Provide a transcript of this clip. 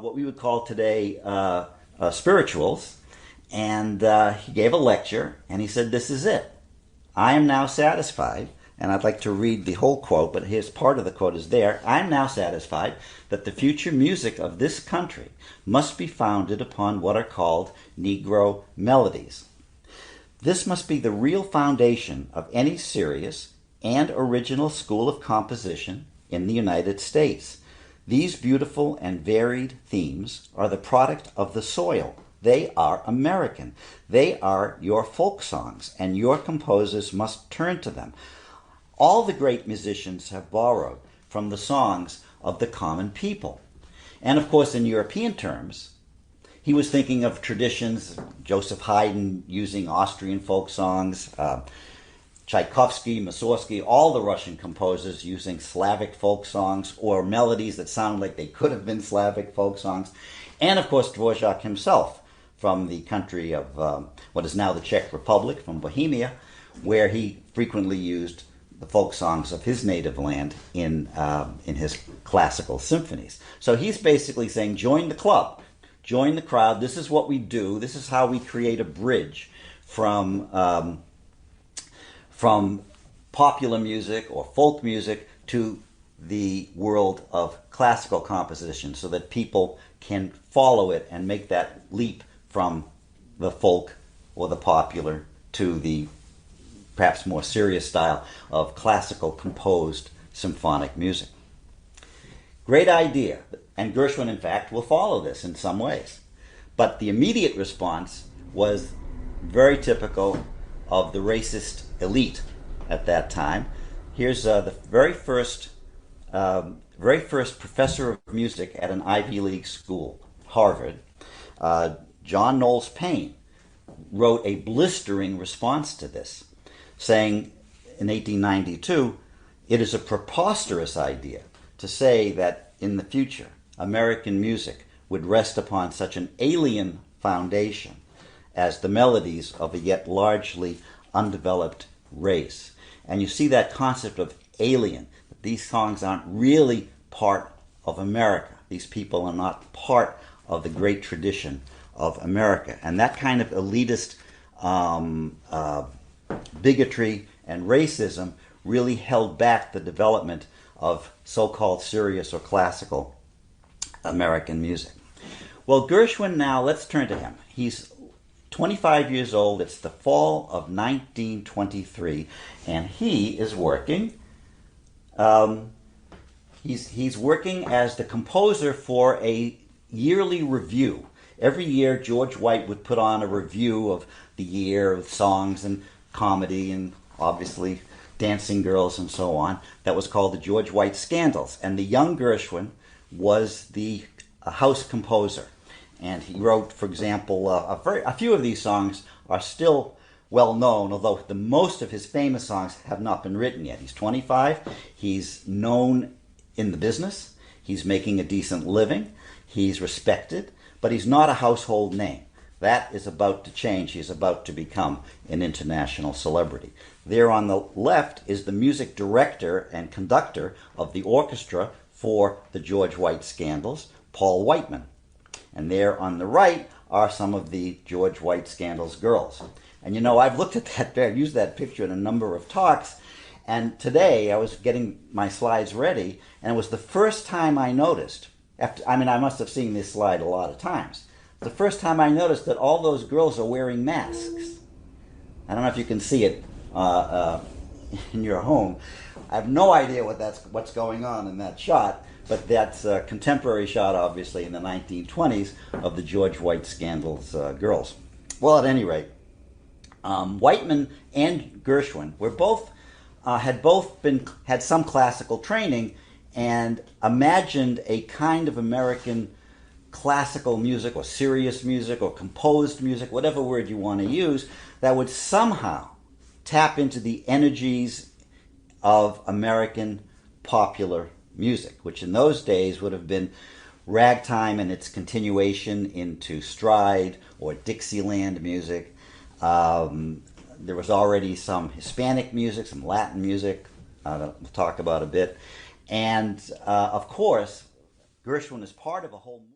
what we would call today spirituals, and he gave a lecture, and he said, "This is it. I am now satisfied." And I'd like to read the whole quote, but here's part of the quote is there. "I am now satisfied that the future music of this country must be founded upon what are called Negro melodies. This must be the real foundation of any serious and original school of composition in the United States. These beautiful and varied themes are the product of the soil. They are American. They are your folk songs, and your composers must turn to them. All the great musicians have borrowed from the songs of the common people." And of course, in European terms, he was thinking of traditions, Joseph Haydn using Austrian folk songs, Tchaikovsky, Mussorgsky, all the Russian composers using Slavic folk songs or melodies that sound like they could have been Slavic folk songs. And of course, Dvorak himself from the country of what is now the Czech Republic, from Bohemia, where he frequently used the folk songs of his native land in his classical symphonies. So he's basically saying, join the club, join the crowd. This is what we do. This is how we create a bridge from popular music or folk music to the world of classical composition, so that people can follow it and make that leap from the folk or the popular to the perhaps more serious style of classical composed symphonic music. Great idea, and Gershwin, in fact, will follow this in some ways. But the immediate response was very typical of the racist elite at that time. Here's the very first professor of music at an Ivy League school, Harvard, John Knowles Paine, wrote a blistering response to this, saying in 1892, "It is a preposterous idea to say that in the future American music would rest upon such an alien foundation as the melodies of a yet largely undeveloped race." And you see that concept of alien, that these songs aren't really part of America. These people are not part of the great tradition of America. And that kind of elitist bigotry and racism really held back the development of so-called serious or classical American music. Well, Gershwin now, let's turn to him. He's 25 years old. It's the fall of 1923, and he is working. He's working as the composer for a yearly review. Every year, George White would put on a review of the year of songs and comedy and obviously dancing girls and so on. That was called the George White Scandals. And the young Gershwin was the house composer. And he wrote, for example, a few of these songs are still well known, although the most of his famous songs have not been written yet. He's 25. He's known in the business. He's making a decent living. He's respected, but he's not a household name. That is about to change. He's about to become an international celebrity. There on the left is the music director and conductor of the orchestra for the George White Scandals, Paul Whiteman. And there on the right are some of the George White Scandals girls. And you know, I've looked at that, I've used that picture in a number of talks, and today I was getting my slides ready, and it was the first time I noticed, I must have seen this slide a lot of times, the first time I noticed that all those girls are wearing masks. I don't know if you can see it in your home. I have no idea what's going on in that shot, but that's a contemporary shot, obviously, in the 1920s of the George White Scandals girls. Well, at any rate, Whiteman and Gershwin had some classical training and imagined a kind of American classical music or serious music or composed music, whatever word you want to use, that would somehow tap into the energies of American popular music, which in those days would have been ragtime and its continuation into stride or Dixieland music. There was already some Hispanic music, some Latin music that we'll talk about a bit. And of course, Gershwin is part of a whole